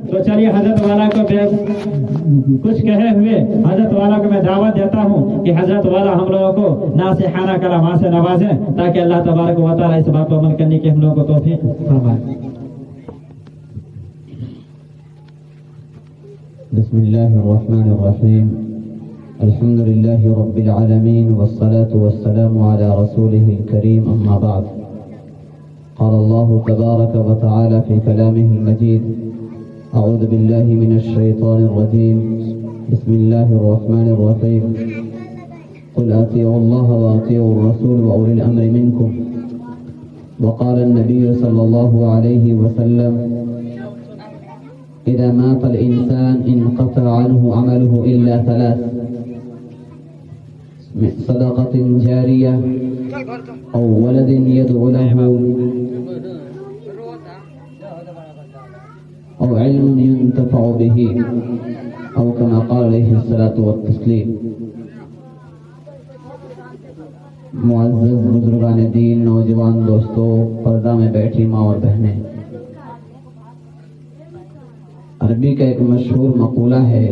تو چلیے حضرت والا کو کچھ کہے ہوئے حضرت والا کو میں دعوت دیتا ہوں کہ حضرت والا ہم لوگوں کو ناصحانہ کلام سے نوازیں تاکہ اللہ تبارک و تعالیٰ اس بات کو عمل کرنے کی ہم لوگوں کو توفیق فرمائے۔ بسم الله الرحمن الرحيم الحمد لله رب العالمين والصلاة والسلام على رسوله الكريم أما بعد قال الله تبارك وتعالى في كلامه المجيد أعوذ بالله من الشيطان الرجيم بسم الله الرحمن الرحيم قل أطيعوا الله وأطيعوا الرسول وأولي الأمر منكم وقال النبي صلى الله عليه وسلم إذا مات الإنسان انقطع عنه عمله إلا ثلاث صدقة جارية أو ولد يدعو له أو علم ينتفع به أو كما قال عليه الصلاة والتسليم۔ معزز بزرگان دین، نوجوان دوستو، پردہ میں بیٹھی ماں اور بہنیں، عربی کا ایک مشہور مقولہ ہے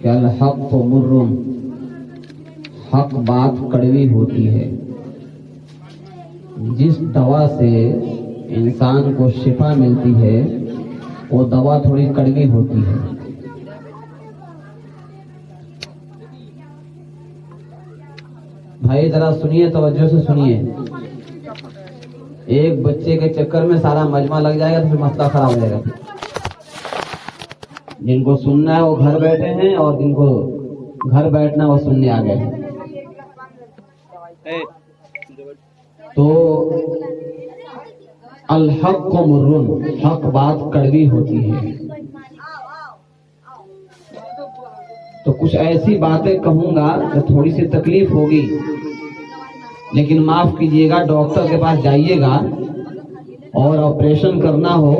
کہ الحق مر، حق بات کڑوی ہوتی ہے۔ جس دوا سے انسان کو شفا ملتی ہے وہ دوا تھوڑی کڑوی ہوتی ہے۔ بھائی ذرا سنیے، توجہ سے سنیے، ایک بچے کے چکر میں سارا مجمع لگ جائے گا تو پھر مسئلہ خراب ہو جائے گا۔ جن کو سننا ہے وہ گھر بیٹھے ہیں اور جن کو گھر بیٹھنا وہ سننے آ گئے ہیں۔ تو الحق مر، حق بات کڑوی ہوتی ہے۔ تو کچھ ایسی باتیں کہوں گا کہ تھوڑی سی تکلیف ہوگی، لیکن معاف کیجیے گا، ڈاکٹر کے پاس جائیے گا اور آپریشن کرنا ہو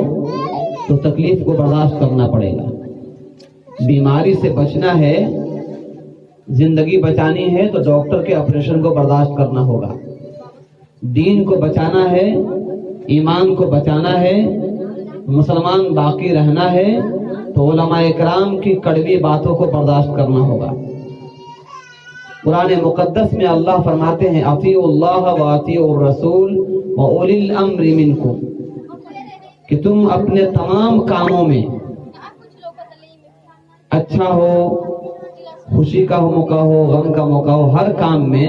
تو تکلیف کو برداشت کرنا پڑے گا۔ بیماری سے بچنا ہے، زندگی بچانی ہے تو ڈاکٹر کے آپریشن کو برداشت کرنا ہوگا۔ دین کو بچانا ہے، ایمان کو بچانا ہے، مسلمان باقی رہنا ہے تو علماء اکرام کی کڑوی باتوں کو برداشت کرنا ہوگا۔ قرآن مقدس میں اللہ فرماتے ہیں اطیعوا اللہ واطیعوا الرسول واولی الامر منکم، کہ تم اپنے تمام کاموں میں، اچھا ہو، خوشی کا موقع ہو، غم کا موقع ہو، ہر کام میں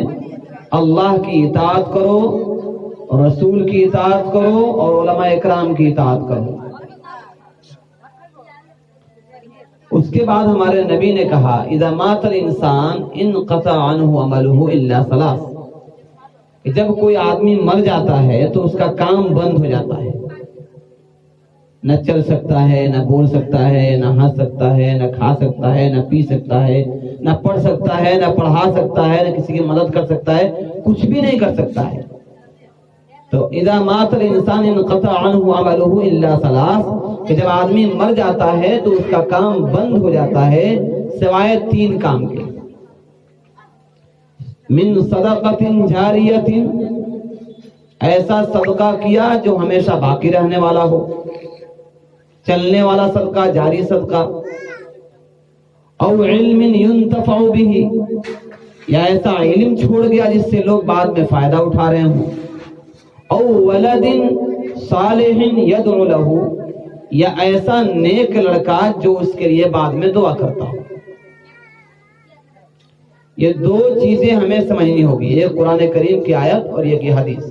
اللہ کی اطاعت کرو، رسول کی اطاعت کرو اور علماء اکرام کی اطاعت کرو۔ اس کے بعد ہمارے نبی نے کہا اذا مات الانسان انقطع عنہ عملہ الا ثلاث، کہ جب کوئی آدمی مر جاتا ہے تو اس کا کام بند ہو جاتا ہے، نہ چل سکتا ہے، نہ بول سکتا ہے، نہ ہنس سکتا ہے، نہ کھا سکتا ہے، نہ پی سکتا ہے، نہ پڑھ سکتا ہے، نہ پڑھا سکتا ہے، نہ کسی کی مدد کر سکتا ہے، کچھ بھی نہیں کر سکتا ہے۔ تو اذا مات الانسان انقطع عنہ عملہ الا ثلاث، کہ جب آدمی مر جاتا ہے تو اس کا کام بند ہو جاتا ہے سوائے تین کام کے۔ من صدقۃ جاریۃ، ایسا صدقہ کیا جو ہمیشہ باقی رہنے والا ہو، چلنے والا صدقہ، جاری صدقہ، او علم ينتفع به، یا ایسا علم چھوڑ گیا جس سے لوگ بعد میں فائدہ اٹھا رہے ہوں، او ولد صالح يدعو له، یا ایسا نیک لڑکا جو اس کے لیے بعد میں دعا کرتا ہو۔ یہ دو چیزیں ہمیں سمجھنی ہوگی، ایک قرآن کریم کی آیت اور ایک یہ حدیث۔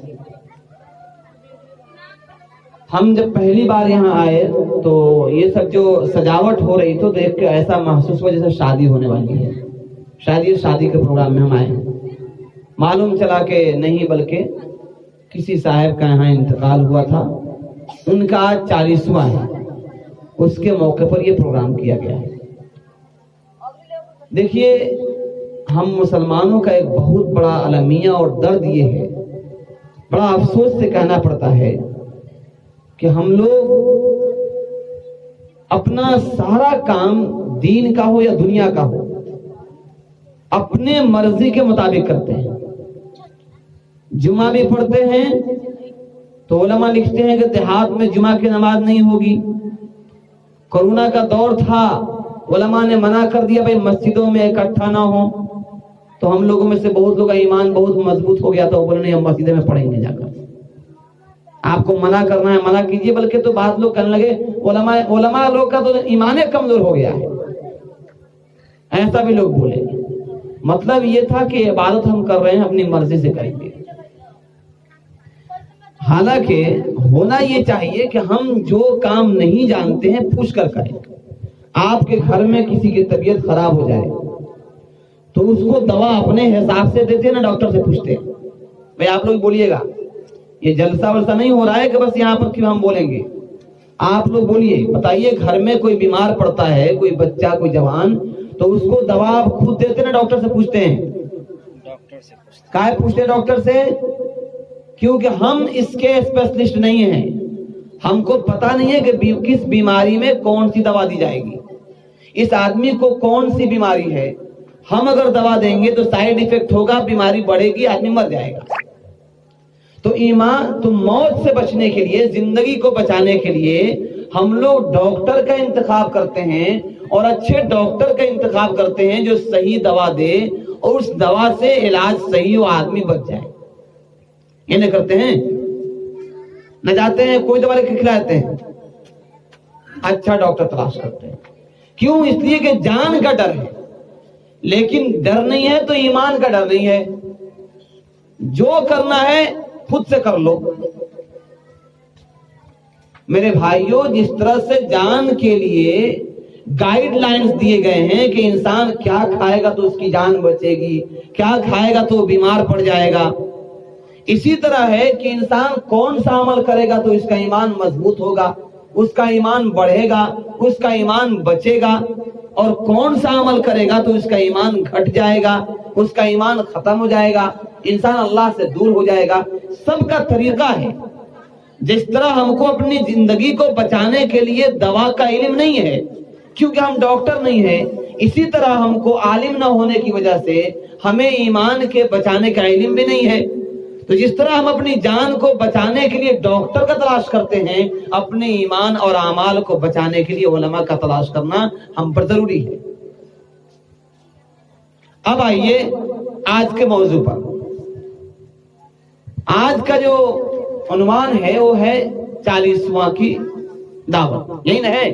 ہم جب پہلی بار یہاں آئے تو یہ سب جو سجاوٹ ہو رہی تو دیکھ کے ایسا محسوس ہوا جیسے شادی ہونے والی ہے، شاید یہ شادی کے پروگرام میں ہم آئے ہیں۔ معلوم چلا کہ نہیں، بلکہ کسی صاحب کا یہاں انتقال ہوا تھا، ان کا آج 40واں ہے، اس کے موقع پر یہ پروگرام کیا گیا ہے۔ دیکھیے، ہم مسلمانوں کا ایک بہت بڑا المیہ اور درد یہ ہے، بڑا افسوس سے کہنا پڑتا ہے کہ ہم لوگ اپنا سارا کام دین کا ہو یا دنیا کا ہو اپنے مرضی کے مطابق کرتے ہیں۔ جمعہ بھی پڑھتے ہیں تو علماء لکھتے ہیں کہ دیہات میں جمعہ کی نماز نہیں ہوگی، कोरोना का दौर था, उलमा ने मना कर दिया भाई मस्जिदों में इकट्ठा ना हो, तो हम लोगों में से बहुत लोगों का ईमान बहुत मजबूत हो गया था, वो बोले नहीं हम मस्जिद में पढ़ेंगे जाकर। आपको मना करना है मना कीजिए, बल्कि तो बात लोग कहने लगे उलमा लोग का तो ईमान कमजोर हो गया है, ऐसा भी लोग बोले। मतलब ये था कि इबादत हम कर रहे हैं अपनी मर्जी से करेंगे। हालांकि होना ये चाहिए कि हम जो काम नहीं जानते हैं पूछ कर करें। आपके घर में किसी की तबीयत खराब हो जाए तो उसको दवा अपने हिसाब से देते ना डॉक्टर से पूछते हैं? भाई आप लोग बोलिएगा, ये जलसा वलसा नहीं हो रहा है कि बस यहाँ पर क्यों हम बोलेंगे। आप लोग बोलिए, बताइए घर में कोई बीमार पड़ता है, कोई बच्चा कोई जवान, तो उसको दवा आप खुद देते ना डॉक्टर से पूछते हैं? डॉक्टर से काहे पूछते हैं डॉक्टर से? क्योंकि हम इसके स्पेशलिस्ट नहीं हैं, हमको पता नहीं है कि किस बीमारी में कौन सी दवा दी जाएगी, इस आदमी को कौन सी बीमारी है। हम अगर दवा देंगे तो साइड इफेक्ट होगा, बीमारी बढ़ेगी, आदमी मर जाएगा। तो ईमान तो मौत से बचने के लिए, जिंदगी को बचाने के लिए हम लोग डॉक्टर का इंतखाब करते हैं, और अच्छे डॉक्टर का इंतखाब करते हैं जो सही दवा दे और उस दवा से इलाज सही हो, आदमी बच जाए। ये नहीं करते हैं, न जाते हैं कोई दवा लेके खिलाते हैं, अच्छा डॉक्टर तलाश करते हैं। क्यों? इसलिए कि जान का डर है, लेकिन डर नहीं है तो ईमान का डर नहीं है। जो करना है खुद से कर लो। मेरे भाइयों, जिस तरह से जान के लिए गाइडलाइंस दिए गए हैं कि इंसान क्या खाएगा तो उसकी जान बचेगी, क्या खाएगा तो बीमार पड़ जाएगा, इसी तरह है कि इंसान कौन सा अमल करेगा तो इसका ईमान मजबूत होगा, उसका ईमान बढ़ेगा, उसका ईमान बचेगा, और कौन सा अमल करेगा तो उसका ईमान घट जाएगा, उसका ईमान खत्म हो जाएगा, इंसान अल्लाह से दूर हो जाएगा। सबका तरीका है। जिस तरह हमको अपनी जिंदगी को बचाने के लिए दवा का इल्म नहीं है क्योंकि हम डॉक्टर नहीं है, इसी तरह हमको आलिम न होने की वजह से हमें ईमान के बचाने का इल्म भी नहीं है। तो जिस तरह हम अपनी जान को बचाने के लिए डॉक्टर का तलाश करते हैं, अपने ईमान और आमाल को बचाने के लिए उलमा का तलाश करना हम पर जरूरी है। अब आइए आज के मौजू पर। आज का जो उन्वान है वो है 40वां की दावत, यही ना है?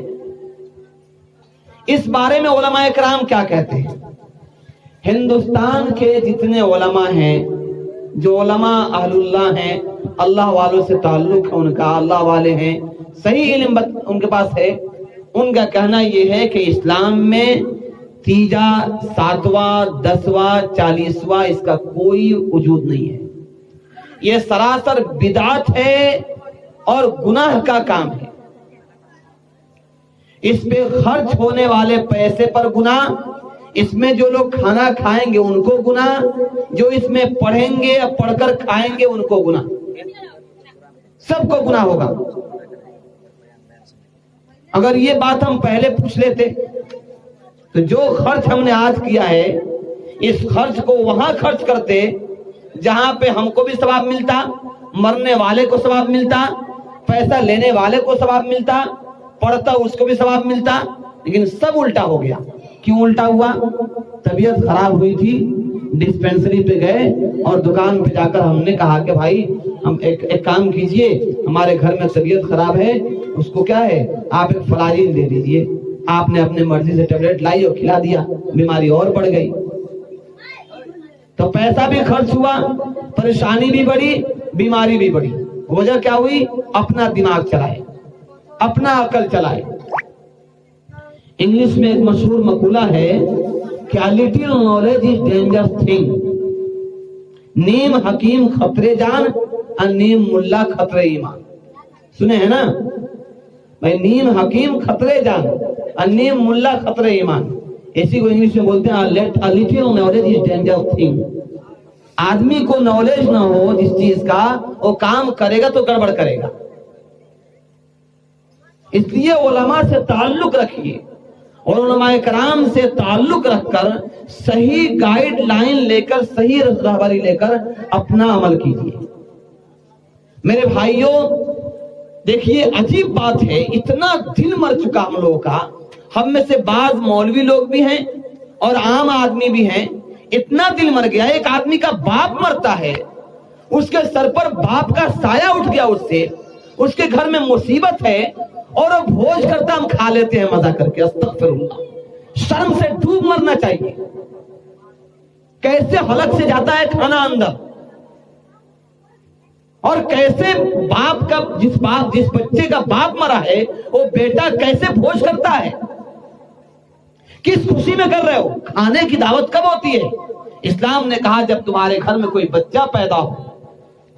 इस बारे में उलमा इकराम क्या कहते हैं? हिंदुस्तान के जितने उलमा हैं, जो उलमा अहलुल्लाह हैं, अल्लाह वालों से ताल्लुक है उनका, अल्लाह वाले हैं, सही इल्म उनके पास है, उनका कहना यह है कि इस्लाम में 3, 7वां, 10वां, 40वां इसका कोई वजूद नहीं है। ये सरासर बिदात है और गुनाह का काम है। इस पे खर्च होने वाले पैसे पर गुनाह, इसमें जो लोग खाना खाएंगे उनको गुनाह, जो इसमें पढ़ेंगे या पढ़कर खाएंगे उनको गुनाह, सबको गुनाह होगा। अगर ये बात हम पहले पूछ लेते तो जो खर्च हमने आज किया है, इस खर्च को वहां खर्च करते जहां पे हमको भी सवाब मिलता, मरने वाले को सवाब मिलता, पैसा लेने वाले को सवाब मिलता, पढ़ता उसको भी सवाब मिलता। लेकिन सब उल्टा हो गया। क्यों उल्टा हुआ? तबीयत खराब हुई थी, डिस्पेंसरी पे गए और दुकान पे जाकर हमने कहा कि भाई हम एक काम कीजिए, हमारे घर में तबीयत खराब है, उसको क्या है आप एक फलाजीन दे दीजिए। आपने अपने मर्जी से टेबलेट लाई और खिला दिया, बीमारी और बढ़ गई। तो पैसा भी खर्च हुआ, परेशानी भी बढ़ी, बीमारी भी बढ़ी। वजह क्या हुई? अपना दिमाग चलाए, अपना अकल चलाए। इंग्लिश में एक मशहूर मकूला है कि a little knowledge is dangerous thing। नीम हकीम खतरे जान और नीम मुल्ला खतरे ईमान। सुने हैं ना भाई? नीम हकीम खतरे जान और नीम मुल्ला खतरे ईमान, इसी को इंग्लिश में बोलते हैं a little knowledge is dangerous thing। आदमी को नॉलेज ना हो जिस चीज का, वो काम करेगा तो गड़बड़ करेगा। इसलिए उलमा से ताल्लुक रखिए और उलमाए कराम से ताल्लुक रखकर सही गाइडलाइन लेकर, सही रहबरी लेकर अपना अमल कीजिए। मेरे भाइयों, देखिए अजीब बात है, इतना दिल मर चुका हम लोगों का, हम में से बाज मौलवी लोग भी हैं और आम आदमी भी हैं, इतना दिल मर गया। एक आदमी का बाप मरता है, उसके सर पर बाप का साया उठ गया, उससे उसके घर में मुसीबत है और वो भोज करता हम खा लेते हैं मजा करके। अस्तगफिरुल्लाह, शर्म से डूब मरना चाहिए। कैसे हलक से जाता है खाना अंदर, और कैसे बाप का जिस बच्चे का बाप मरा है वो बेटा कैसे भोज करता है, किस खुशी में कर रहे हो? खाने की दावत कब होती है? इस्लाम ने कहा जब तुम्हारे घर में कोई बच्चा पैदा हो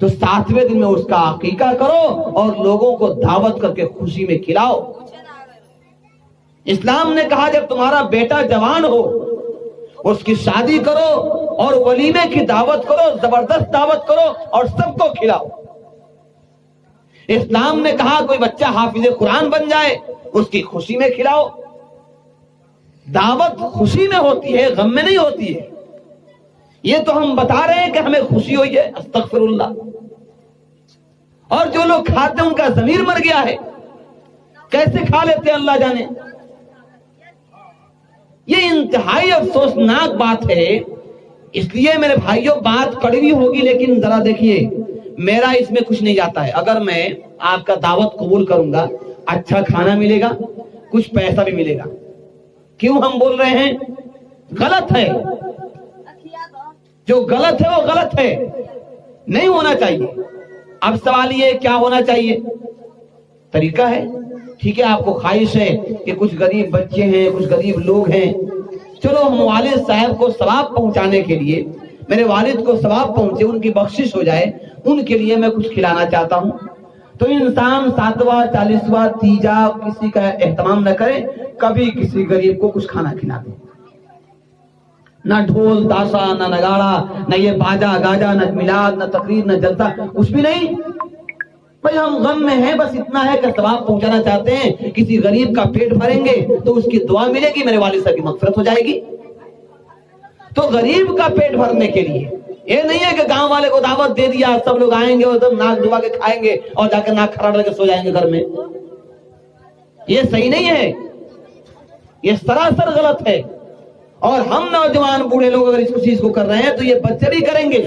तो 7वें दिन में उसका अकीका करो और लोगों को दावत करके खुशी में खिलाओ। इस्लाम ने कहा जब तुम्हारा बेटा जवान हो उसकी शादी करो और वलीमे की दावत करो, जबरदस्त दावत करो और सबको खिलाओ। इस्लाम ने कहा कोई बच्चा हाफिज कुरान बन जाए उसकी खुशी में खिलाओ। दावत खुशी में होती है, गम में नहीं होती है। ये तो हम बता रहे हैं कि हमें खुशी हुई है, अस्तगफिरुल्लाह। और जो लोग खाते हैं उनका ज़मीर मर गया है, कैसे खा लेते हैं अल्लाह जाने। ये इंतहाई अफसोसनाक बात है। इसलिए मेरे भाइयों बात कड़वी होगी, लेकिन जरा देखिए मेरा इसमें कुछ नहीं जाता है। अगर मैं आपका दावत कबूल करूंगा, अच्छा खाना मिलेगा, कुछ पैसा भी मिलेगा। क्यों हम बोल रहे हैं? गलत है, जो गलत है वो गलत है, नहीं होना चाहिए। अब सवाल ये क्या होना चाहिए? तरीका है, ठीक है, आपको ख्वाहिश है कि कुछ गरीब बच्चे हैं, कुछ गरीब लोग हैं, चलो हम वालिद साहब को सवाब पहुंचाने के लिए, मेरे वालिद को सवाब पहुंचे, उनकी बख्शिश हो जाए, उनके लिए मैं कुछ खिलाना चाहता हूं। तो इंसान 7वां 40वां तीजा किसी का एहतमाम न करे, कभी किसी गरीब को कुछ खाना खिला दे। ना ढोल ताशा, ना नगाड़ा, ना ये बाजा गाजा, न मिलाद, न तकरीर, न जलसा, कुछ भी नहीं। भाई हम गम में हैं, बस इतना है कि सवाब पहुंचाना चाहते हैं, किसी गरीब का पेट भरेंगे तो उसकी दुआ मिलेगी, मेरे वालिद साहब की मगफिरत हो जाएगी। तो गरीब का पेट भरने के लिए ये नहीं है कि गांव वाले को दावत दे दिया, सब लोग आएंगे और सब नाक डुबा के खाएंगे और जाकर नाक खराड़ के सो जाएंगे घर में। ये सही नहीं है, ये सरासर गलत है। और हम नौजवान बूढ़े लोग अगर इस चीज को कर रहे हैं तो ये बच्चे भी करेंगे।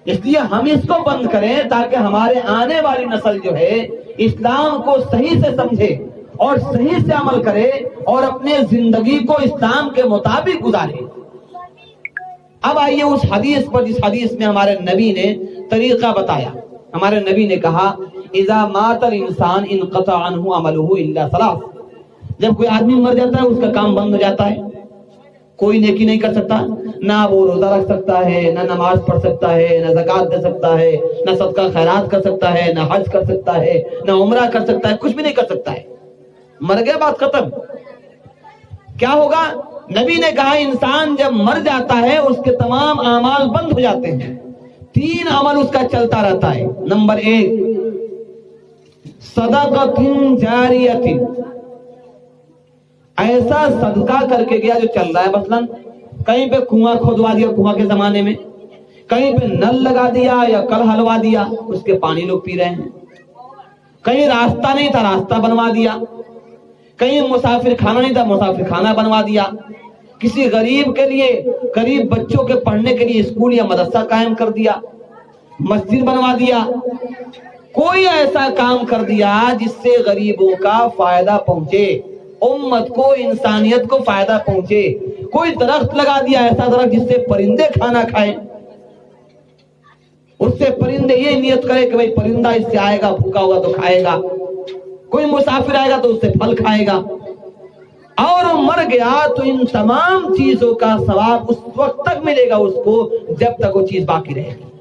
इसलिए हम इसको बंद करें ताकि हमारे आने वाली नस्ल जो है इस्लाम को सही से समझे और सही से अमल करे और अपने जिंदगी को इस्लाम के मुताबिक गुजारे। अब आइए उस हदीस पर, जिस हदीस में हमारे नबी ने तरीका बताया। हमारे नबी ने कहा इज़ा मातल इंसान इनक़ता अन्हु अमलुहु इल्ला सलास। जब कोई आदमी मर जाता है उसका काम बंद हो जाता है, कोई नेकी नहीं कर सकता, ना वो रोजा रख सकता है, ना नमाज पढ़ सकता है, ना ज़कात दे सकता है, ना सदका खैरात कर सकता है, ना हज कर सकता है, ना उम्रा कर सकता है, कुछ भी नहीं कर सकता है। मर गया, बात खत्म। क्या होगा? नबी ने कहा इंसान जब मर जाता है उसके तमाम आमाल बंद हो जाते हैं। 3 अमल उसका चलता रहता है। नंबर 1 सदक़तिन जारियतिन, ऐसा सदका करके गया जो चल रहा है। मसलन कहीं पे कुआं खोदवा दिया, कुआं के जमाने में, कहीं पे नल लगा दिया या कल हलवा दिया, उसके पानी लोग पी रहे हैं। कहीं रास्ता नहीं था, रास्ता बनवा दिया। कहीं मुसाफिर खाना नहीं था, मुसाफिर खाना बनवा दिया। किसी गरीब के लिए, गरीब बच्चों के पढ़ने के लिए स्कूल या मदरसा कायम कर दिया, मस्जिद बनवा दिया। कोई ऐसा काम कर दिया जिससे गरीबों का फायदा पहुंचे, उम्मत को, इंसानियत को फायदा पहुंचे। कोई दरख्त लगा दिया, ऐसा दरख्त जिससे परिंदे खाना खाएं, उससे परिंदे ये नियत करे कि भाई परिंदा इससे आएगा, भूखा होगा तो खाएगा, कोई मुसाफिर आएगा तो उससे फल खाएगा, और वो मर गया तो इन तमाम चीजों का सवाब उस वक्त तक मिलेगा उसको जब तक वो चीज बाकी रहेगी।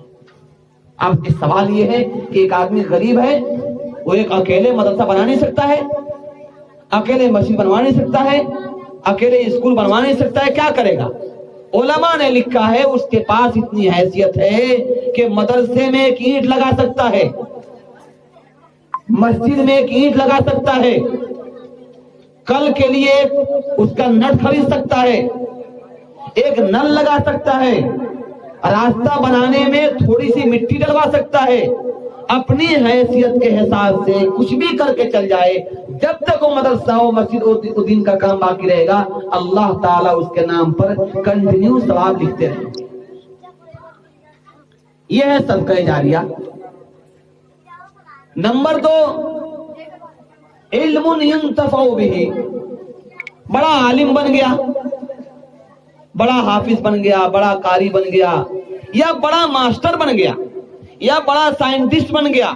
अब इस सवाल ये है कि एक आदमी गरीब है, वो एक अकेले मदरसा बना नहीं सकता है, अकेले मस्जिद बनवा नहीं सकता है, अकेले स्कूल बनवा नहीं सकता है, क्या करेगा? उलमा ने लिखा है उसके पास इतनी हैसियत है कि मदरसे में एक ईंट लगा सकता है, मस्जिद में एक ईंट लगा सकता है, कल के लिए उसका नट खरीद सकता है, एक नल लगा सकता है, रास्ता बनाने में थोड़ी सी मिट्टी डलवा सकता है, اپنی حیثیت کے حساب سے کچھ بھی کر کے چل جائے، جب تک وہ مدرسہ و مسجد و دین کا کام باقی رہے گا، اللہ تعالیٰ اس کے نام پر کنٹینیو ثواب لکھتے رہیں گے۔ یہ ہے صدقہ جاریہ۔ نمبر 2، علم ينتفع به۔ بڑا عالم بن گیا، بڑا حافظ بن گیا، بڑا قاری بن گیا، یا بڑا ماسٹر بن گیا، یا بڑا سائنٹسٹ بن گیا،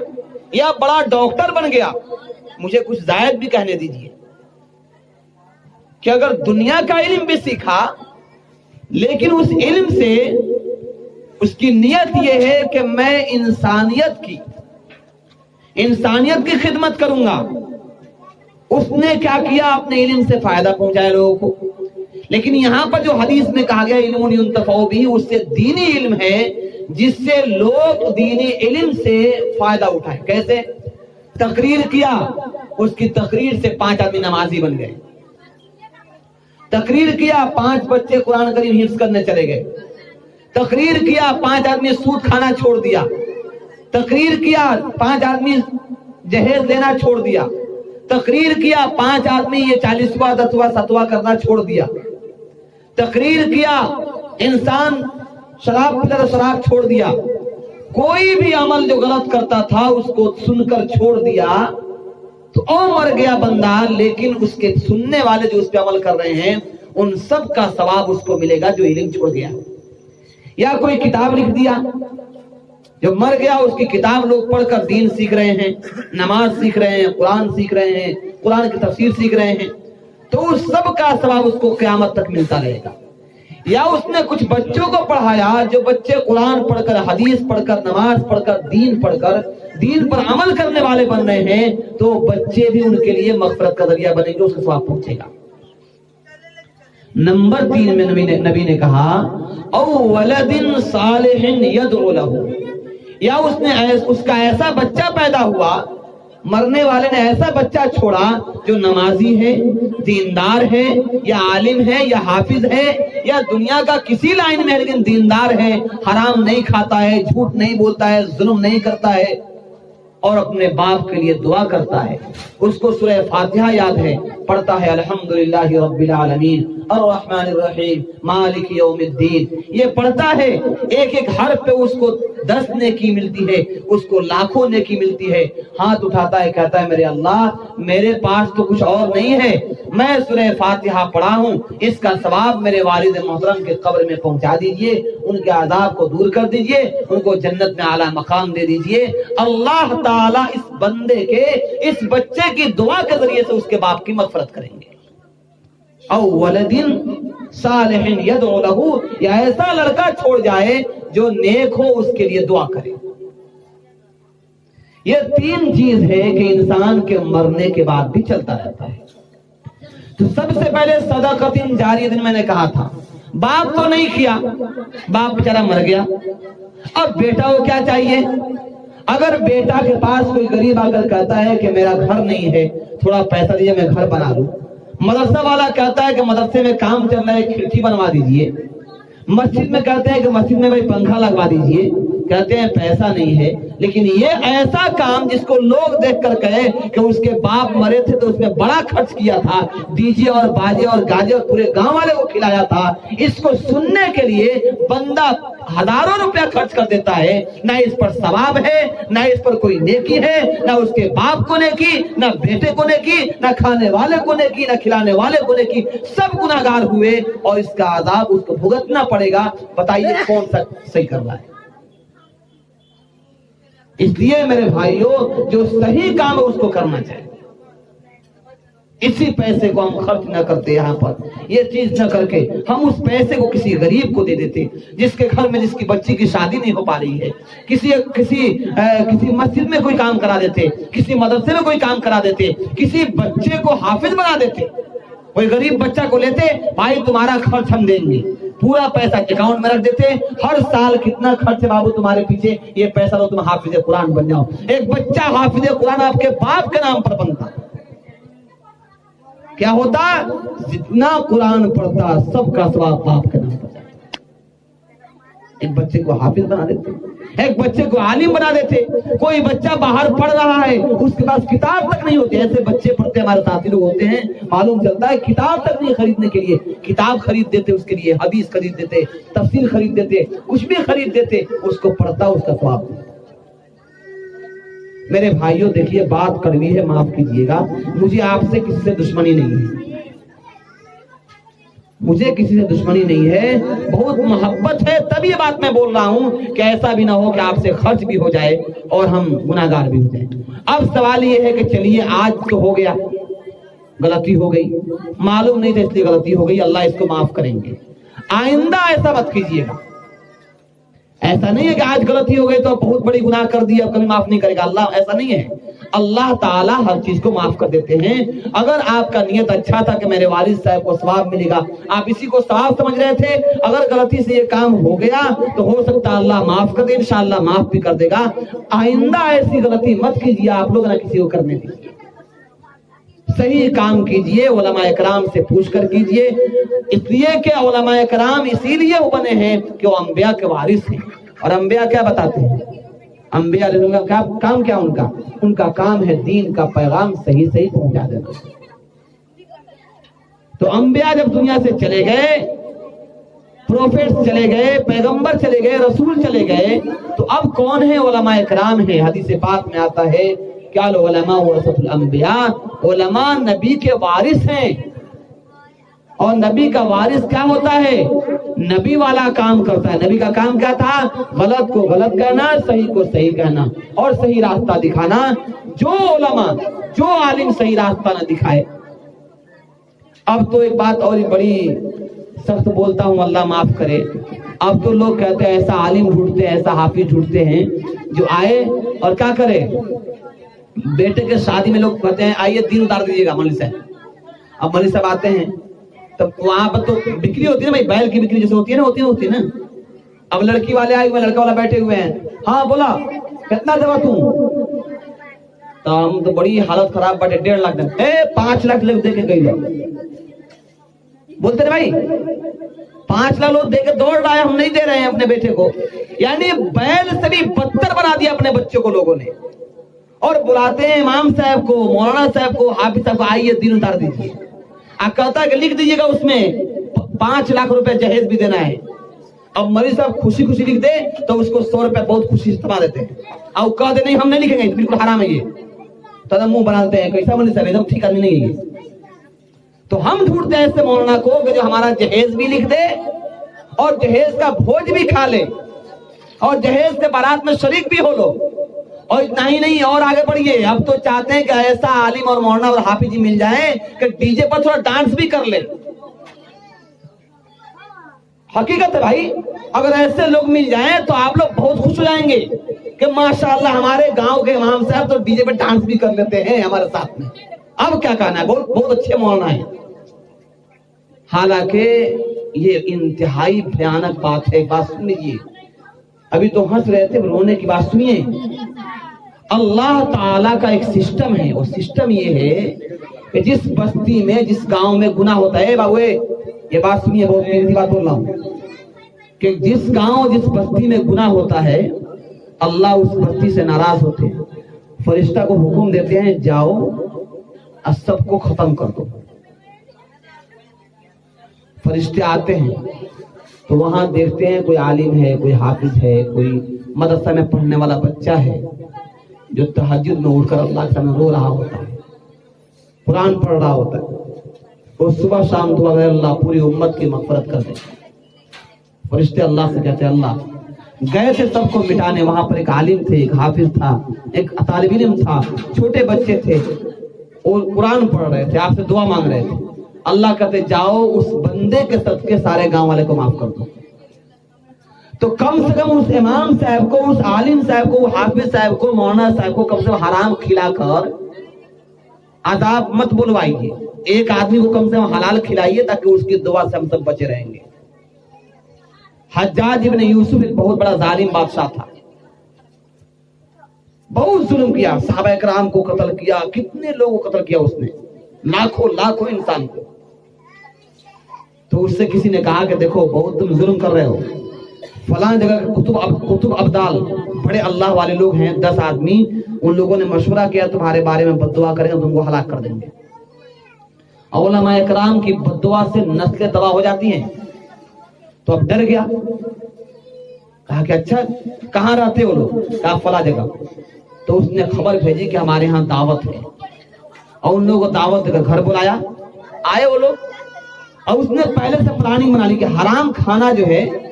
یا بڑا ڈاکٹر بن گیا۔ مجھے کچھ زائد بھی کہنے دیجئے کہ اگر دنیا کا علم بھی سیکھا، لیکن اس علم سے اس کی نیت یہ ہے کہ میں انسانیت کی خدمت کروں گا، اس نے کیا کیا؟ اپنے علم سے فائدہ پہنچایا لوگوں کو۔ لیکن یہاں پر جو حدیث میں کہا گیا علم ينتفع به، اس سے دینی علم ہے جس سے لوگ دینی علم سے فائدہ اٹھائیں۔ کیسے؟ تقریر کیا، اس کی تقریر سے 5 آدمی نمازی بن گئے۔ تقریر کیا، 5 بچے قرآن کریم حفظ کرنے چلے گئے۔ تقریر کیا، 5 آدمی سود کھانا چھوڑ دیا۔ تقریر کیا، 5 آدمی جہیز لینا چھوڑ دیا۔ تقریر کیا، 5 آدمی یہ 40واں 10واں 7واں کرنا چھوڑ دیا۔ تقریر کیا، انسان شراب پیتا شراب چھوڑ دیا۔ کوئی بھی عمل جو غلط کرتا تھا اس کو سن کر چھوڑ دیا تو مر گیا بندہ، لیکن اس کے سننے والے جو اس پہ عمل کر رہے ہیں ان سب کا ثواب اس کو ملے گا جو علم چھوڑ گیا۔ یا کوئی کتاب لکھ دیا، جو مر گیا اس کی کتاب لوگ پڑھ کر دین سیکھ رہے ہیں، نماز سیکھ رہے ہیں، قرآن سیکھ رہے ہیں، قرآن کی تفسیر سیکھ رہے ہیں، تو اس سب کا ثواب اس کو قیامت تک ملتا رہے گا۔ یا اس نے کچھ بچوں کو پڑھایا، جو بچے قرآن پڑھ کر، حدیث پڑھ کر، نماز پڑھ کر، دین پڑھ کر دین پر عمل کرنے والے بن رہے ہیں، تو بچے بھی ان کے لیے مغفرت کا ذریعہ بنیں گے، اس کا ثواب پہنچے گا۔ نمبر 3 میں نبی نے کہا او ولد صالح يدعو له، یا اس کا ایسا بچہ پیدا ہوا، مرنے والے نے ایسا بچہ چھوڑا جو نمازی ہے، دیندار ہے، یا عالم ہے، یا حافظ ہے، یا دنیا کا کسی لائن میں ہے لیکن دیندار ہے، حرام نہیں کھاتا ہے، جھوٹ نہیں بولتا ہے، ظلم نہیں کرتا ہے، اور اپنے باپ کے لیے دعا کرتا ہے، اس کو سورہ فاتحہ یاد ہے، پڑھتا ہے الحمدللہ رب العالمین الرحمن الرحیم مالک یوم الدین، یہ پڑھتا ہے، ایک ایک حرف پہ اس کو 10 نیکی ملتی ہے، اس کو لاکھوں نیکی ملتی ہے۔ ہاتھ اٹھاتا ہے، کہتا ہے میرے اللہ، میرے پاس تو کچھ اور نہیں ہے، میں سورہ فاتحہ پڑھا ہوں، اس کا ثواب میرے والد محترم کے قبر میں پہنچا دیجئے، ان کے عذاب کو دور کر دیجئے، ان کو جنت میں اعلیٰ مقام دے دیجئے۔ اللہ تعالیٰ اس بندے کے، اس بچے کی دعا کے ذریعے سے اس کے باپ کی مغفرت کریں گے۔ او ولد صالح يدعو له، یا ایسا لڑکا چھوڑ جائے جو نیک ہو، اس کے لیے دعا کرے۔ یہ 3 چیز ہے کہ انسان کے مرنے کے بعد بھی چلتا رہتا ہے۔ تو سب سے پہلے صدقۃ جاریہ، میں نے کہا تھا باپ تو نہیں کیا، باپ بیچارہ مر گیا، اب بیٹا کو کیا چاہیے؟ اگر بیٹا کے پاس کوئی غریب آ کر کہتا ہے کہ میرا گھر نہیں ہے، تھوڑا پیسہ دیجیے میں گھر بنا لوں، مدرسہ والا کہتا ہے کہ مدرسے میں کام چل رہا ہے، کھڑکی بنوا دیجیے، مسجد میں کہتے ہیں کہ مسجد میں بھائی پنکھا لگوا دیجیے، کہتے ہیں پیسہ نہیں ہے، لیکن یہ ایسا کام جس کو لوگ دیکھ کر کہے کہ اس کے باپ مرے تھے تو اس میں بڑا خرچ کیا تھا، ڈیجے اور باجے اور گاجے اور پورے گاؤں والے کو کھلایا تھا، اس کو سننے کے لیے بندہ ہزاروں روپیہ خرچ کر دیتا ہے، نہ اس پر ثواب ہے، نہ اس پر کوئی نیکی ہے، نہ اس کے باپ کو نیکی، نہ بیٹے کو نیکی، نہ کھانے والے کو نیکی، نہ کھلانے والے کو نیکی، سب گناہگار ہوئے اور اس کا عذاب اس کو بھگتنا پڑے گا۔ بتائیے کون سا صحیح کر رہا ہے؟ اس لیے میرے بھائیوں، جو صحیح کام ہے اس کو کرنا چاہیے۔ اسی پیسے کو ہم خرچ نہ کرتے، یہاں پر یہ چیز نہ کر کے ہم اس پیسے کو کسی غریب کو دے دیتے، جس کے گھر میں جس کی بچی کی شادی نہیں ہو پا رہی ہے، کسی مسجد میں کوئی کام کرا دیتے، کسی مدرسے میں کوئی کام کرا دیتے، کسی بچے کو حافظ بنا دیتے، کوئی غریب بچہ کو لیتے، بھائی تمہارا خرچ ہم دیں گے، پورا پیسہ اکاؤنٹ میں رکھ دیتے، ہر سال کتنا خرچ ہے بابو تمہارے پیچھے، یہ پیسہ لو تم حافظ قرآن بن جاؤ۔ ایک بچہ حافظ قرآن آپ کے باپ کے نام پر بنتا، کیا ہوتا؟ جتنا قرآن پڑھتا سب کا ثواب باپ کے نام پر جاتا۔ ایک بچے کو حافظ بنا دیتے، ایک بچے کو عالم بنا دیتے. کوئی بچہ باہر پڑھ رہا ہے, اس کے پاس کتاب تک نہیں ہوتی. ایسے بچے پڑھتے ہمارے ساتھی لوگ ہوتے ہیں, معلوم چلتا ہے کتاب تک نہیں خریدنے کے لیے. کتاب خرید دیتے اس کے لیے, حدیث خرید دیتے, تفسیر خرید دیتے, کچھ بھی خرید دیتے, اس کو پڑھتا اس کا ثواب. میرے بھائیوں دیکھیے بات کڑوی ہے, معاف کیجیے گا, مجھے آپ سے کسی سے دشمنی نہیں ہے, مجھے کسی سے دشمنی نہیں ہے, بہت محبت ہے, تب یہ بات میں بول رہا ہوں کہ ایسا بھی نہ ہو کہ آپ سے خرچ بھی ہو جائے اور ہم گناہگار بھی ہو جائیں. اب سوال یہ ہے کہ چلیے آج تو ہو گیا, غلطی ہو گئی, معلوم نہیں تھا اس لیے غلطی ہو گئی, اللہ اس کو معاف کریں گے. آئندہ ایسا مت کیجیے گا. ایسا نہیں ہے کہ آج غلطی ہو گئی تو بہت بڑی گناہ کر دی اب کبھی معاف نہیں کرے گا اللہ, ایسا نہیں ہے. اللہ تعالیٰ ہر چیز کو معاف کر دیتے ہیں. اگر آپ کا نیت اچھا تھا کہ میرے والد صاحب کو ثواب ملے گا, آپ اسی کو ثواب سمجھ رہے تھے, اگر غلطی سے یہ کام ہو گیا تو ہو سکتا ہے اللہ معاف کر دے, انشاءاللہ معاف بھی کر دے گا. آئندہ ایسی غلطی مت کیجیے آپ لوگ, نہ کسی کو کرنے دیجیے. صحیح کام کیجئے, علماء کرام سے پوچھ کر کیجئے, اس لیے کہ علماء کرام اسی لیے وہ بنے ہیں کہ وہ انبیاء کے وارث ہیں. اور انبیاء کیا بتاتے ہیں, انبیاء علیہ کا کام کیا, ان کا کام ہے دین کا پیغام صحیح صحیح پہنچا دینا. تو انبیاء جب دنیا سے چلے گئے, پروفیٹس چلے گئے, پیغمبر چلے گئے, رسول چلے گئے, تو اب کون ہے, علماء کرام ہیں. حدیث پاک میں آتا ہے کیا علماء ورثۃ الانبیاء, علماء نبی کے وارث ہیں. اور نبی کا وارث کیا ہوتا ہے, نبی والا کام کرتا ہے. نبی کا کام کیا تھا, غلط کو غلط کہنا, صحیح کو صحیح کہنا اور صحیح راستہ دکھانا. جو علماء, جو عالم صحیح راستہ نہ دکھائے. اب تو ایک بات اور بڑی سخت بولتا ہوں, اللہ معاف کرے, اب تو لوگ کہتے ہیں ایسا عالم ڈھونڈتے ہیں, ایسا حافظ ڈھونڈتے ہیں جو آئے اور کیا کرے. بیٹے کے شادی میں لوگ کہتے ہیں آئیے دین اتار دیجیے گا مولوی صاحب. اب مولوی صاحب آتے ہیں تب وہاں پر تو بکری ہوتی ہے نا بھائی, بیل کی بکری جیسے ہوتی ہے نا. اب لڑکی والے آئے ہوئے, لڑکا والا بیٹھے ہوئے ہیں, ہاں بولا کتنا دوا تم, تو ہم تو بڑی حالت خراب بیٹھے, 1.5 لاکھ دے, 5 لاکھ لوگ دے کے گئی لوگ بولتے ہیں بھائی 5 لاکھ لوگ دے کے دوڑ رہا ہے, ہم نہیں دے رہے ہیں اپنے بیٹے کو. یعنی بیل سے بھی بدتر بنا دیا اپنے بچوں کو لوگوں نے. اور بلاتے ہیں امام صاحب کو, مولانا صاحب کو, حافظ صاحب کو, آئیے دین اتار دیجیے. آپ کہتا ہے کہ لکھ دیجیے گا اس میں 5 لاکھ روپے جہیز بھی دینا ہے. اب مریض صاحب خوشی خوشی لکھ دے تو اس کو 100 روپے بہت خوشی سے تما دیتے ہیں. اب کہتے نہیں ہم نہیں لکھیں گے, بالکل حرام ہے یہ. تو منہ بناتے ہیں, کیسا مریض صاحب, ایک دم ٹھیک آدمی نہیں ہے یہ. تو ہم ڈھونڈتے ہیں ایسے مولانا کو کہ جو ہمارا جہیز بھی لکھ دے اور جہیز کا بھوج بھی کھا لے اور جہیز کے بارات میں شریک بھی ہو لو. اور اتنا ہی نہیں, اور آگے بڑھیے, اب تو چاہتے ہیں کہ ایسا عالم اور مولانا اور حافظ جی مل جائیں کہ ڈی جے پر تھوڑا ڈانس بھی کر لے. حقیقت ہے بھائی, اگر ایسے لوگ مل جائیں تو آپ لوگ بہت خوش ہو جائیں گے کہ ماشاءاللہ ہمارے گاؤں کے امام صاحب تو ڈی جے پہ ڈانس بھی کر لیتے ہیں ہمارے ساتھ میں. اب کیا کہنا ہے, بہت اچھے مولانا ہیں. حالانکہ یہ انتہائی بھیانک بات ہے. بات سن لیجیے, ابھی تو ہنس رہے تھے, رونے کی بات سنیے. اللہ تعالیٰ کا ایک سسٹم ہے, اور سسٹم یہ ہے کہ جس بستی میں, جس گاؤں میں گناہ ہوتا ہے, بابو یہ بات سنیے, بہت قیمتی بات بول رہا ہوں, کہ جس گاؤں جس بستی میں گناہ ہوتا ہے, اللہ اس بستی سے ناراض ہوتے ہیں. فرشتہ کو حکم دیتے ہیں جاؤ سب کو ختم کر دو. فرشتے آتے ہیں تو وہاں دیکھتے ہیں کوئی عالم ہے, کوئی حافظ ہے, کوئی مدرسہ میں پڑھنے والا بچہ ہے جو تہجد میں اٹھ کر اللہ کے سامنے رو رہا ہوتا ہے, قرآن پڑھ رہا ہوتا ہے. وہ صبح شام دعا کرے اللہ پوری امت کی مغفرت کر دے. فرشتے اللہ سے کہتے ہیں اللہ گئے تھے سب کو مٹانے, وہاں پر ایک عالم تھے, ایک حافظ تھا, ایک طالب علم تھا, چھوٹے بچے تھے, اور قرآن پڑھ رہے تھے, آپ سے دعا مانگ رہے تھے. اللہ کہتے جاؤ اس بندے کے صدقے سارے گاؤں والے کو معاف کر دو. تو کم سے کم اس امام صاحب کو, اس عالم صاحب کو, حافظ صاحب کو, مولانا صاحب کو کم سے کم حرام کھلا کر عذاب مت بلوائیے. ایک آدمی کو کم سے کم حلال کھلائیے تاکہ اس کی دعا سے ہم سب بچے رہیں گے. حجاج ابن یوسف ایک بہت بڑا ظالم بادشاہ تھا, بہت ظلم کیا, صحابہ کرام کو قتل کیا, کتنے لوگوں کو قتل کیا اس نے, لاکھوں انسان کو. تو اس سے کسی نے کہا کہ دیکھو بہت تم ظلم کر رہے ہو, फलां जगह कुतुब अब्दाल बड़े अल्लाह वाले लोग हैं 10 आदमी, उन लोगों ने मशवरा किया तुम्हारे बारे में बद्दुआ करेंगे, तुमको हलाक कर देंगे। उलमा इकराम की बद्दुआ से नस्लें तबाह हो जाती हैं। तो अब डर गया, कहा कि अच्छा कहाँ रहते हो लोग? कहा फला जगह। तो उसने खबर भेजी कि हमारे यहाँ दावत है, और उन लोगों को दावत देकर घर बुलाया। आए वो लोग, और उसने पहले से प्लानिंग बना ली कि हराम खाना जो है,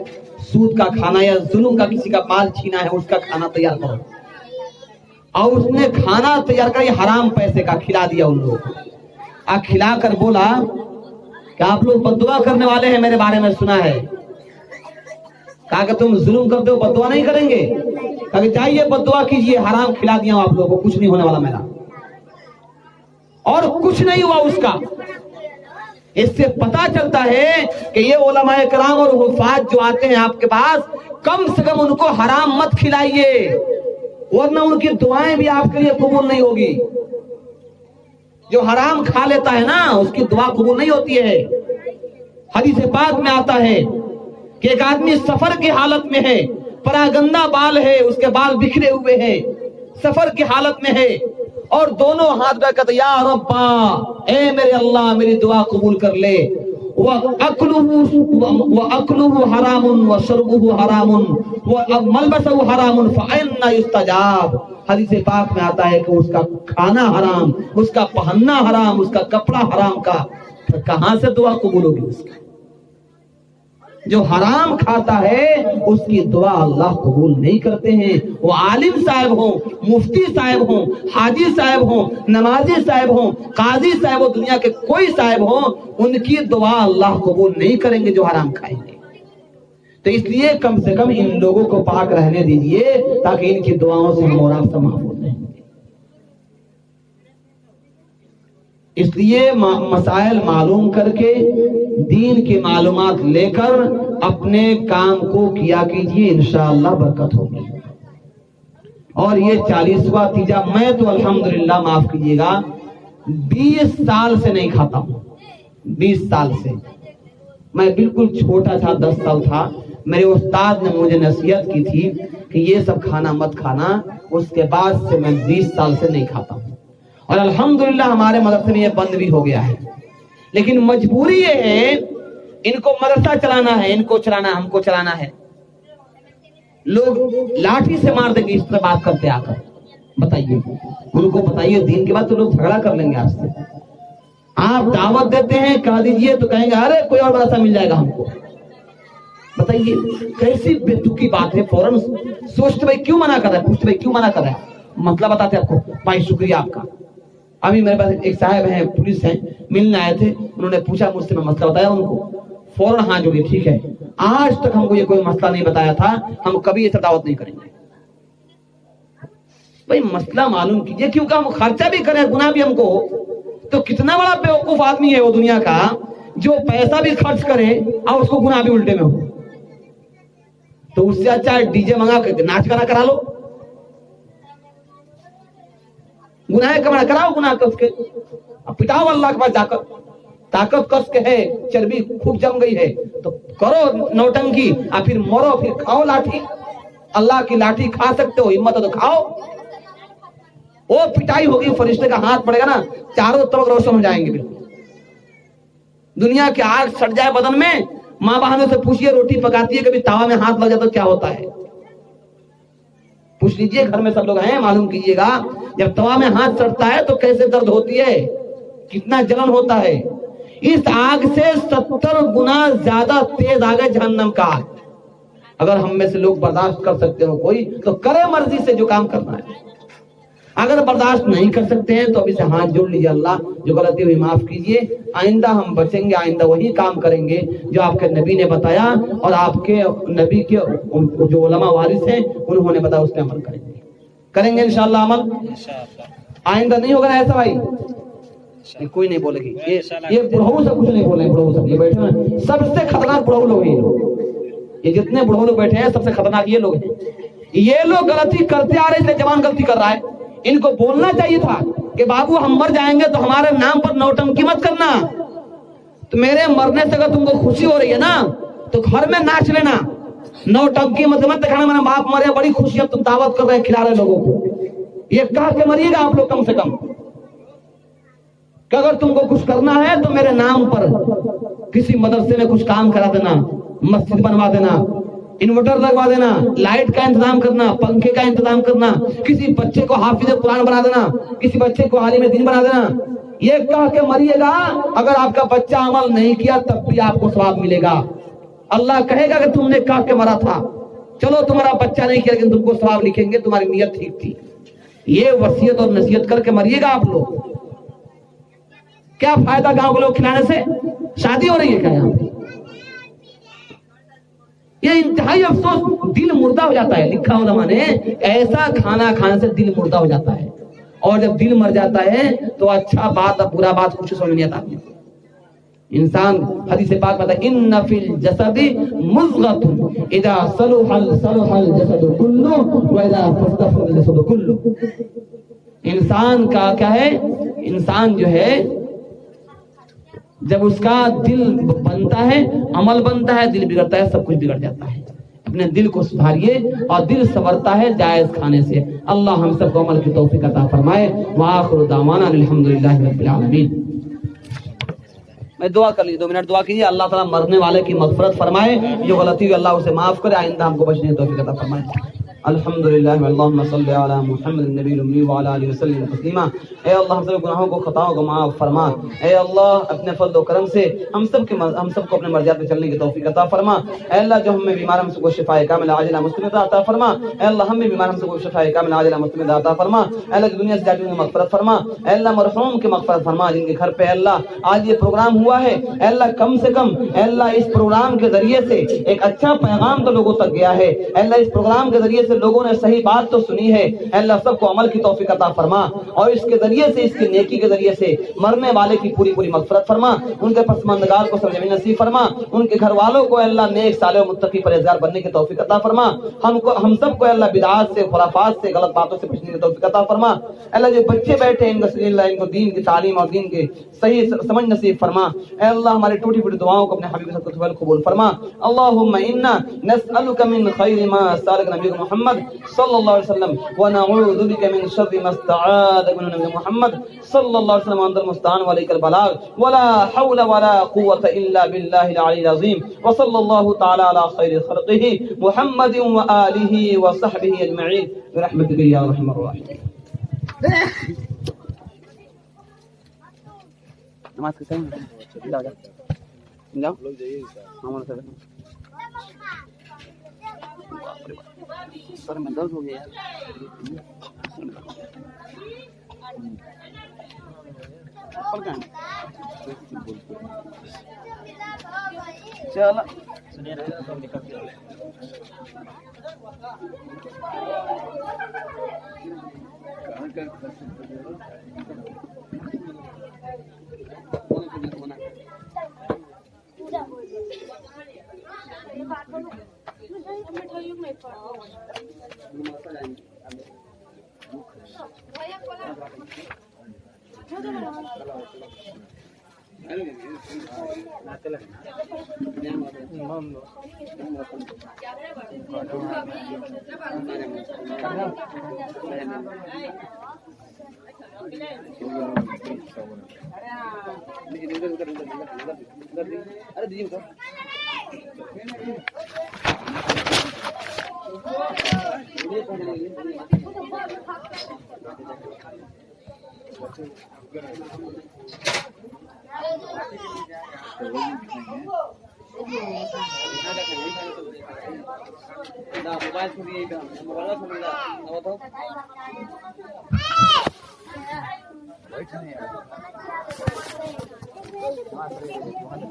सूद का खाना या जुल्म का किसी का माल छीना है, उसका खाना तैयार करो। और उसने खाना तैयार कर हराम पैसे का खिला दिया उन लोगों को। खिला कर बोला कि आप लोग बद्दुआ करने वाले हैं, मेरे बारे में सुना है। कहा कि तुम जुल्म करते हो, बद्दुआ नहीं करेंगे। कहा कि जाइए बद्दुआ कीजिए, हराम खिला दिया आप लोगों को, कुछ नहीं होने वाला मेरा। और कुछ नहीं हुआ उसका। इससे पता चलता है कि ये उलमाए कराम और हुफ़ाज़ जो आते हैं आपके पास, कम से कम उनको हराम मत खिलाइए, वरना उनकी दुआएं भी आपके लिए कबूल नहीं होगी। जो हराम खा लेता है ना, उसकी दुआ कबूल नहीं होती है। हदीस पाक में आता है कि एक आदमी सफर की हालत में है, परागंदा बाल है, उसके बाल बिखरे हुए हैं, सफर की हालत में है, और दोनों हाथ में कहते या रब्बा, ए मेरे अल्लाह मेरी दुआ कबूल कर ले। व अकलुहु हरामुन व शरबुहु हरामुन व मलबसहु हरामुन फअन्ना युस्तजाब। हदीस पाक में आता है कि उसका खाना हराम, उसका पहनना हराम, उसका कपड़ा हराम का, तो कहां से दुआ कबूल होगी उसकी? जो हराम खाता है उसकी दुआ अल्लाह कबूल नहीं करते हैं। वो आलिम साहब हो, मुफ्ती साहब हो, हाजी साहब हो, नमाजी साहब हो, काजी साहब हो, दुनिया के कोई साहब हो, उनकी दुआ अल्लाह कबूल नहीं करेंगे जो हराम खाएंगे। तो इसलिए कम से कम इन लोगों को पाक रहने दीजिए, ताकि इनकी दुआओं से हम और आप महफूज रहेंगे। इसलिए मसाइल मालूम करके, दीन की मालूमात लेकर अपने काम को किया कीजिए, इंशाअल्लाह बरकत होगी। और ये 40वां तीजा मैं तो अल्हम्दुलिल्लाह, माफ कीजिएगा, 20 साल से नहीं खाता हूं। 20 साल से मैं बिल्कुल छोटा था, 10 साल था, मेरे उस्ताद ने मुझे नसीहत की थी कि ये सब खाना मत खाना। उसके बाद से मैं 20 साल से नहीं खाता हूं, और अल्हम्दुलिल्लाह हमारे मदरसे में ये बंद भी हो गया है। लेकिन मजबूरी ये है, इनको मदरसा चलाना है, इनको चलाना, हमको चलाना है। लोग लाठी से मार देंगे इस तरह बात करते आकर। बताइए, उनको बताइए दीन के बाद तो लोग झगड़ा कर लेंगे आपसे। आप दावत देते हैं, कह दीजिए, तो कहेंगे अरे कोई और मदरसा मिल जाएगा हमको। बताइए कैसी बेतुकी बात है। फौरन सोचते भाई क्यों मना कर रहा है, पूछते भाई क्यों मना कर रहा है, मतलब बताते आपको। भाई शुक्रिया आपका। अभी मेरे पास एक साहब हैं, पुलिस हैं, मिलने आए थे, उन्होंने पूछा मुझसे, मैं मसला बताया उनको, फौरन हाँ जोड़िए, ठीक है, आज तक हमको ये कोई मसला नहीं बताया था, हम कभी ये सब दावत नहीं करेंगे। भाई मसला मालूम कीजिए, क्योंकि हम खर्चा भी करें, गुनाह भी हमको। तो कितना बड़ा बेवकूफ आदमी है वो दुनिया का, जो पैसा भी खर्च करे और उसको गुनाह भी उल्टे में हो। तो उससे अच्छा डीजे मंगा के नाच गाना करा लो, गुनाह कमा कराओ, गुनाह कस के पिटाओ अल्लाह के पास जाकर। ताकत कस के है, चर्बी खूब जम गई है तो करो नौटंकी, और फिर मरो, फिर खाओ लाठी। अल्लाह की लाठी खा सकते हो, हिम्मत हो तो खाओ। वो पिटाई होगी, फरिश्ते का हाथ पड़ेगा ना, चारों तरफ रोशन हो जाएंगे बिल्कुल। दुनिया की आग सड़ जाए बदन में, माँ बहनों से पूछिए, रोटी पकाती है, कभी तावा में हाथ लग जाए तो क्या होता है? पूछ लीजिए, घर में सब लोग हैं, मालूम कीजिएगा। जब तवा में हाथ सड़ता है तो कैसे दर्द होती है, कितना जलन होता है। इस आग से 70 गुना ज्यादा तेज आग है जहन्नम का आग। अगर हम में से लोग बर्दाश्त कर सकते हो कोई, तो करे मर्जी से जो काम करना है। अगर बर्दाश्त नहीं कर सकते हैं तो अभी से हाथ जोड़ लीजिए, अल्लाह जो गलती हुई माफ कीजिए, आइंदा हम बचेंगे, आइंदा वही काम करेंगे जो आपके नबी ने बताया और आपके नबी के जो उलमा वारिस हैं उन्होंने बताया, उस पर अमल करेंगे इंशाअल्लाह अमल। आइंदा नहीं होगा ऐसा भाई, कोई नहीं बोलेगी। ये बुढ़ऊ सब कुछ नहीं बोले, बुढ़ऊ सब ये बैठे हैं, सबसे खतरनाक बुढ़ऊ लोग हैं ये जितने बुढ़ऊ लोग बैठे हैं सबसे खतरनाक ये लोग हैं। ये लोग गलती करते आ रहे, इसलिए जवान गलती कर रहा है। इनको बोलना चाहिए था कि बाबू हम मर जाएंगे तो हमारे नाम पर नौटंकी मत करना। तो मेरे मरने से अगर तुमको खुशी हो रही है ना तो घर में नाच लेना, नौटंकी मत दिखाना मेरा बाप मरे, बड़ी खुशी अब तुम दावत कर रहे खिला रहे लोगों को, ये कह के मरिएगा आप लोग कम से कम कि अगर तुमको कुछ करना है तो मेरे नाम पर किसी मदरसे में कुछ काम करा देना, मस्जिद बनवा देना, इन्वर्टर लगवा देना, लाइट का इंतजाम करना, पंखे का इंतजाम करना, किसी बच्चे को हाफिज कुरान बना देना, किसी बच्चे को आलिम दीन बना देना, ये कह के मरिएगा। अगर आपका बच्चा अमल नहीं किया तब भी आपको सवाब मिलेगा। अल्लाह कहेगा कि तुमने कह के मरा था, चलो तुम्हारा बच्चा नहीं किया लेकिन तुमको सवाब लिखेंगे, तुम्हारी नीयत ठीक थी। ये वसीयत और नसीहत करके मरिएगा आप लोग। क्या फायदा गांव के लोग खिलाने से? शादी हो रही है क्या यहाँ पे? ये इंतहाई अफसोस, दिल मुर्दा हो जाता है। लिखा उलमा ने, ऐसा खाना खाने से दिल मुर्दा हो जाता है, और जब दिल मर जाता है तो अच्छा बात और बुरा बात कुछ समझ नहीं आता आदमी को। इंसान हदीस पाक में बताया, इन्ना फिल जसदी मुज़गतुन इदा सलुहल सलुहल जसदु कुल्लु व इदा फसदल जसदु कुल्लु। इंसान का क्या है, इंसान जो है जब उसका दिल बनता है, अमल बनता है, दिल बिगड़ता है, सब कुछ बिगड़ जाता है। अपने दिल को सुधारिए, और दिल संवरता है जायज खाने से। अल्लाह हम सबको अमल की तौफीक अता फरमाए। व आखिरु दावाना अल्हम्दुलिल्लाहि रब्बिल आलमीन। मैं दुआ कर लीजिए, 2 मिनट दुआ कीजिए। अल्लाह ताला मरने वाले की मगफरत फरमाए, जो गलती हुई अल्लाह उसे माफ करे, आइंदा हमको बचने की तौफीक अता फरमाए। अल्हम्दुलिल्लाह अल्लाहुम्मा सल्लि अला मुहम्मद नबील उम्मी व अला आलिहि वसल्लम तस्लीमा। ए अल्लाह हम सब गुनाहों को, खताओं को माफ फरमा। ए अल्लाह अपने फضل व करम से हम सबको अपने मर्ज़ियात पे चलने की तौफीक अता फरमा। ए अल्लाह जो हमें बीमार हम सबको शिफाए कामिल आजिला मुस्तमिदा अता फरमा। ए अल्लाह हम भी बीमार हम सबको शिफाए कामिल आजिला मुस्तमिदा अता फरमा। ए अल्लाह दुनिया से जाने की मगफरत फरमा। ए अल्लाह मरहूम की मगफरत फरमा, जिनके घर पे अल्लाह आज ये प्रोग्राम हुआ है, ए अल्लाह कम से कम अल्लाह इस प्रोग्राम के जरिए से एक अच्छा पैगाम तो लोगों तक गया है। अल्लाह इस प्रोग्राम के जरिए से लोगों ने सही बात तो सुनी है, अल्लाह सबको अमल की तौफीक अता फरमा, और इसके जरिए से, इसकी नेकी के जरिए से मरने वाले की पूरी पूरी मगफरत फरमा, उनके पसमंदगार को सरजमीन नसीब फरमा, उनके घर वालों को अल्लाह नेक साले और मुत्तकी परहेज़गार बनने की तौफीक अता फरमा। हम सबको अल्लाह बिदअत से, खुराफात से, गलत बातों से बचने की तौफीक अता फरमा। अल्लाह जो बच्चे बैठे इनको दीन की तालीम और दीन के सही समझ नसीब फरमा। अल्लाह हमारी टूटी फूटी दुआओं को अपने हबीब सल्लल्लाहु अलैहि कबूल फरमा। अल्लाहुम्मा इन्ना नस्अलुका मिन खैरि मा सअलका नबी मुहम्मद सल्लल्लाहु अलैहि वसल्लम व नऊज़ु बिका मिन शर्रि मा इस्तआज़ मिन नबी मुहम्मद सल्लल्लाहु अलैहि वसल्लम अंदर मुस्तान व अलैकल बलाग व ला हौला व ला कुव्वता इल्ला बिल्लाहिल अलील अज़ीम व सल्लल्लाहु तआला अला खैरि खल्क़िही मुहम्मद व आलिही व सहबिही अजमईन बिरहमतिका या अरहमर राहिमीन। नमाज के टाइम जाओ जाओ लोग जाइए हमारे साथ। सर में दर्द हो गया यार। चलो अरे दीजिए मोबाइल